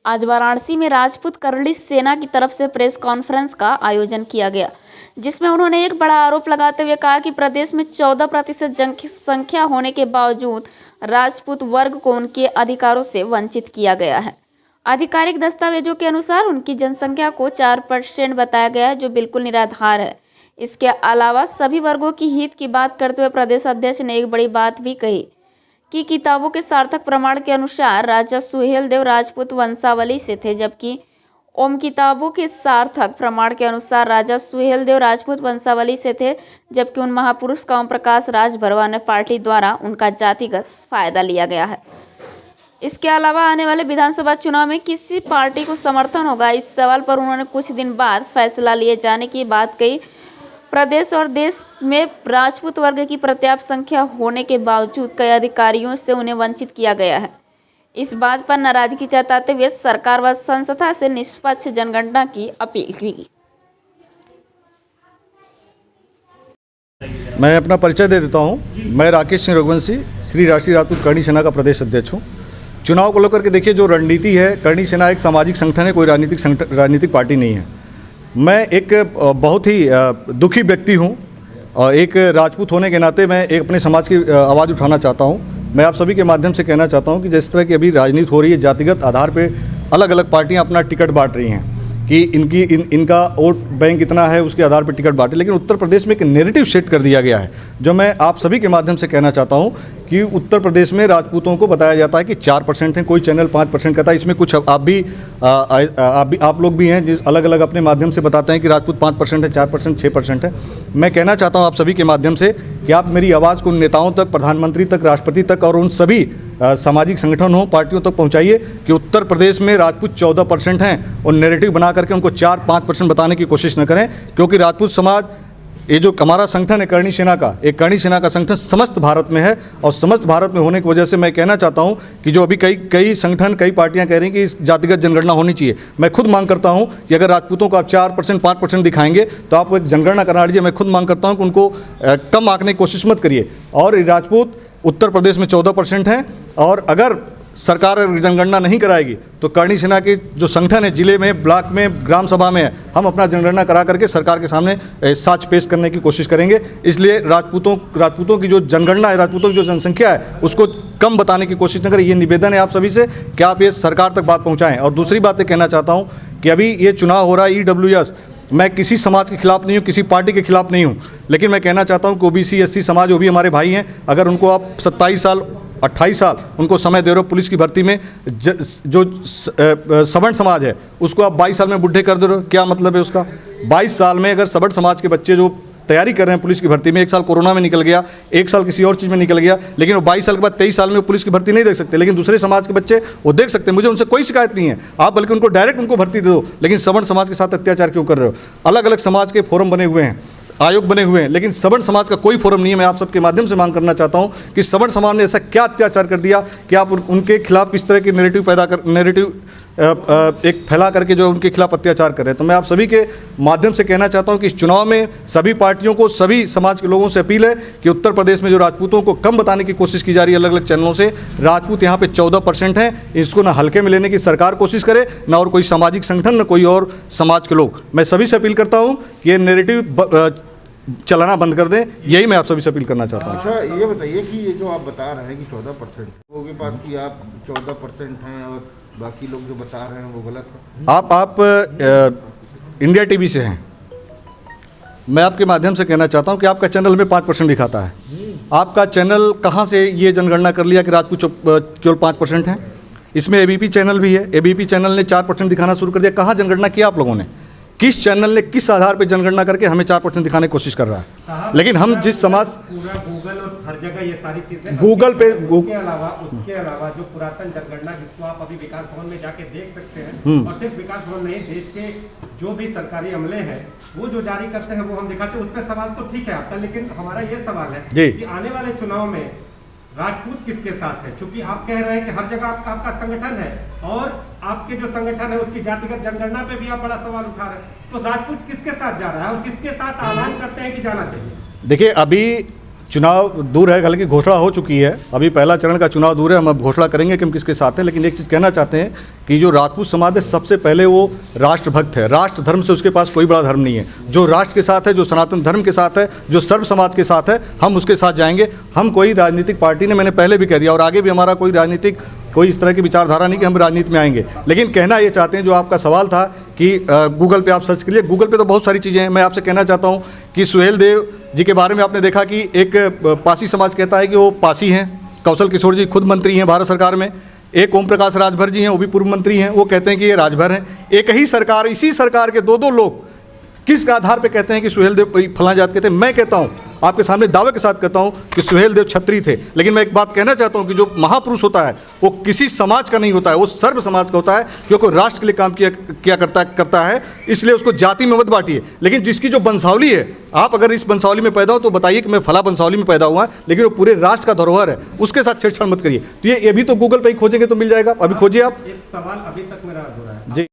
आज वाराणसी में राजपूत करड़ी सेना की तरफ से प्रेस कॉन्फ्रेंस का आयोजन किया गया, जिसमें उन्होंने एक बड़ा आरोप लगाते हुए कहा कि प्रदेश में 14% जनसंख्या होने के बावजूद राजपूत वर्ग को उनके अधिकारों से वंचित किया गया है। आधिकारिक दस्तावेजों के अनुसार उनकी जनसंख्या को 4% बताया गया है, जो बिल्कुल निराधार है। इसके अलावा सभी वर्गों की हित की बात करते हुए प्रदेश अध्यक्ष ने एक बड़ी बात भी कही कि किताबों के सार्थक प्रमाण के अनुसार राजा सुहेलदेव राजपूत वंशावली से थे, जबकि ओम किताबों के सार्थक प्रमाण के अनुसार राजा सुहेलदेव राजपूत वंशावली से थे, जबकि उन महापुरुष का ओम प्रकाश राजभरवाने पार्टी द्वारा उनका जातिगत फायदा लिया गया है। इसके अलावा आने वाले विधानसभा चुनाव में किसी पार्टी को समर्थन होगा, इस सवाल पर उन्होंने कुछ दिन बाद फैसला लिए जाने की बात कही। प्रदेश और देश में राजपूत वर्ग की पर्याप्त संख्या होने के बावजूद कई अधिकारियों से उन्हें वंचित किया गया है। इस बात पर नाराजगी जताते हुए सरकार व संस्था से निष्पक्ष जनगणना की अपील की। मैं अपना परिचय दे देता हूं। मैं राकेश सिंह रघुवंशी, श्री राष्ट्रीय राजपूत करणी सेना का प्रदेश अध्यक्ष हूं। चुनाव को लेकर के देखिए, जो रणनीति है, करणी सेना एक सामाजिक संगठन है, कोई राजनीतिक पार्टी नहीं है। मैं एक बहुत ही दुखी व्यक्ति हूं और एक राजपूत होने के नाते मैं एक अपने समाज की आवाज़ उठाना चाहता हूं। मैं आप सभी के माध्यम से कहना चाहता हूं कि जिस तरह की अभी राजनीति हो रही है, जातिगत आधार पे अलग अलग पार्टियां अपना टिकट बांट रही हैं कि इनका वोट बैंक इतना है, उसके आधार पर टिकट बांटे। लेकिन उत्तर प्रदेश में एक नेरेटिव सेट कर दिया गया है, जो मैं आप सभी के माध्यम से कहना चाहता हूं कि उत्तर प्रदेश में राजपूतों को बताया जाता है कि 4% हैं, कोई चैनल 5% कहता है। इसमें कुछ आप लोग भी हैं जिस अलग अलग अपने माध्यम से बताते हैं कि राजपूत 5% है, 4%, 6% है। मैं कहना चाहता हूं आप सभी के माध्यम से कि आप मेरी आवाज़ को नेताओं तक, प्रधानमंत्री तक, राष्ट्रपति तक और उन सभी सामाजिक संगठन हो, पार्टियों तक पहुंचाइए कि उत्तर प्रदेश में राजपूत 14% हैं और नैरेटिव बना करके उनको 4-5% बताने की कोशिश न करें, क्योंकि राजपूत समाज, ये जो हमारा संगठन है करणी सेना का, एक करणी सेना का संगठन समस्त भारत में है और समस्त भारत में होने की वजह से मैं कहना चाहता हूं कि जो अभी कई संगठन, कई पार्टियां कह रही हैं कि जातिगत जनगणना होनी चाहिए। मैं खुद मांग करता हूं कि अगर राजपूतों को आप 4%, 5% दिखाएंगे तो आप एक जनगणना करा लीजिए। मैं खुद मांग करता हूं कि उनको कम आंकने की कोशिश मत करिए। और राजपूत उत्तर प्रदेश में 14% हैं और अगर सरकार जनगणना नहीं कराएगी तो करणी सेना के जो संगठन है, जिले में, ब्लॉक में, ग्राम सभा में है, हम अपना जनगणना करा करके सरकार के सामने साक्ष्य पेश करने की कोशिश करेंगे। इसलिए राजपूतों की जो जनगणना है, राजपूतों की जो जनसंख्या है, उसको कम बताने की कोशिश न करें। ये निवेदन है आप सभी से कि आप ये सरकार तक बात पहुँचाएँ। और दूसरी बात ये कहना चाहता हूँ कि अभी ये चुनाव हो रहा है EWS, मैं किसी समाज के खिलाफ नहीं हूँ, किसी पार्टी के खिलाफ नहीं हूँ, लेकिन मैं कहना चाहता हूँ कि OBC SC समाज, वो भी हमारे भाई हैं। अगर उनको आप 27 साल 28 साल उनको समय दे रहे हो पुलिस की भर्ती में, जो सवर्ण समाज है उसको आप 22 साल में बुढ़े कर दे रहे हो, क्या मतलब है उसका? 22 साल में अगर सवर्ण समाज के बच्चे जो तैयारी कर रहे हैं पुलिस की भर्ती में, 1 साल कोरोना में निकल गया, 1 साल किसी और चीज़ में निकल गया, लेकिन वो 22 साल के बाद 23 साल में वो पुलिस की भर्ती नहीं देख सकते, लेकिन दूसरे समाज के बच्चे वो देख सकते हैं। मुझे उनसे कोई शिकायत नहीं है, आप बल्कि उनको डायरेक्ट उनको भर्ती दे दो। लेकिन सवर्ण समाज के साथ अत्याचार क्यों कर रहे हो? अलग अलग समाज के फोरम बने हुए हैं, आयोग बने हुए हैं, लेकिन सवर्ण समाज का कोई फोरम नहीं है। मैं आप सबके माध्यम से मांग करना चाहता हूं कि सवर्ण समाज ने ऐसा क्या अत्याचार कर दिया कि आप उनके खिलाफ इस तरह की नेरेटिव एक फैला करके जो उनके खिलाफ अत्याचार कर रहे हैं। तो मैं आप सभी के माध्यम से कहना चाहता हूं कि इस चुनाव में सभी पार्टियों को, सभी समाज के लोगों से अपील है कि उत्तर प्रदेश में जो राजपूतों को कम बताने की कोशिश की जा रही है अलग अलग चैनलों से, राजपूत यहाँ पे 14% हैं, इसको ना हल्के में लेने की सरकार कोशिश करे, ना और कोई सामाजिक संगठन, ना कोई और समाज के लोग। मैं सभी से अपील करता हूँ कि ये नेरेटिव चलाना बंद कर दें, यही मैं आप सभी से अपील करना चाहता हूँ। अच्छा, ये बताइए कि ये जो आप बता रहे हैं कि 14% लोगों के पास कि आप 14% हैं और बाकी लोग जो बता रहे हैं वो गलत है। आप इंडिया TV से हैं, मैं आपके माध्यम से कहना चाहता हूं कि आपका चैनल में 5% दिखाता है। आपका चैनल कहां से ये जनगणना कर लिया कि राजपूत केवल 5% हैं? इसमें ABP चैनल भी है, ABP चैनल ने 4% दिखाना शुरू कर दिया। कहाँ जनगणना किया आप लोगों ने? किस चैनल ने किस आधार पर जनगणना करके हमें 4% दिखाने की कोशिश कर रहा है? लेकिन हम जिस समाज, पूरा गूगल और हर जगह ये सारी चीजें गूगल पे, उसके अलावा जो पुरातन जनगणना जिसको आप अभी विकास भवन में जाके देख सकते हैं, और सिर्फ विकास भवन नहीं, देश के जो भी सरकारी अमले हैं वो जो जारी करते हैं वो हम दिखाते हैं। उस पर सवाल तो ठीक है आपका, लेकिन हमारा ये सवाल है कि आने वाले चुनाव में राजपूत किसके साथ है? क्योंकि आप कह रहे हैं कि हर जगह आपका संगठन है और आपके जो संगठन है उसकी जातिगत जनगणना पे भी आप बड़ा सवाल उठा रहे हैं, तो राजपूत किसके साथ जा रहा है और किसके साथ आह्वान करते हैं कि जाना चाहिए? देखिए, अभी चुनाव दूर है, हालांकि घोषणा हो चुकी है, अभी पहला चरण का चुनाव दूर है, हम अब घोषणा करेंगे कि हम किसके साथ हैं। लेकिन एक चीज़ कहना चाहते हैं कि जो राजपूत समाज है सबसे पहले वो राष्ट्रभक्त है, राष्ट्र धर्म से उसके पास कोई बड़ा धर्म नहीं है। जो राष्ट्र के साथ है, जो सनातन धर्म के साथ है, जो सर्व समाज के साथ है, हम उसके साथ जाएंगे। हम कोई राजनीतिक पार्टी ने, मैंने पहले भी कह दिया और आगे भी हमारा कोई इस तरह की विचारधारा नहीं कि हम राजनीति में आएंगे। लेकिन कहना ये चाहते हैं, जो आपका सवाल था कि गूगल पे आप सर्च करिए, गूगल पे तो बहुत सारी चीज़ें हैं। मैं आपसे कहना चाहता हूँ कि सुहेल देव जी के बारे में आपने देखा कि एक पासी समाज कहता है कि वो पासी हैं। कौशल किशोर जी खुद मंत्री हैं भारत सरकार में। एक ओम प्रकाश राजभर जी हैं, वो भी पूर्व मंत्री हैं, वो कहते हैं कि ये राजभर हैं। एक ही सरकार, इसी सरकार के दो लोग किस आधार पे कहते हैं कि सुहेल देव फलां जात के थे? मैं कहता हूँ, आपके सामने दावे के साथ कहता हूँ कि सुहेल देव क्षत्रिय थे। लेकिन मैं एक बात कहना चाहता हूँ कि जो महापुरुष होता है वो किसी समाज का नहीं होता है, वो सर्व समाज का होता है, क्योंकि राष्ट्र के लिए काम किया करता है। इसलिए उसको जाति में मत बांटिए। लेकिन जिसकी जो वंशावली है, आप अगर इस वंशावली में पैदा हो तो बताइए कि मैं फला वंशावली में पैदा हुआ, लेकिन वो पूरे राष्ट्र का धरोहर है, उसके साथ छेड़छाड़ मत करिए। तो ये भी तो गूगल पे ही खोजेंगे तो मिल जाएगा। अभी खोजिए आप। एक सवाल अभी तक मेरा अधूरा है जी।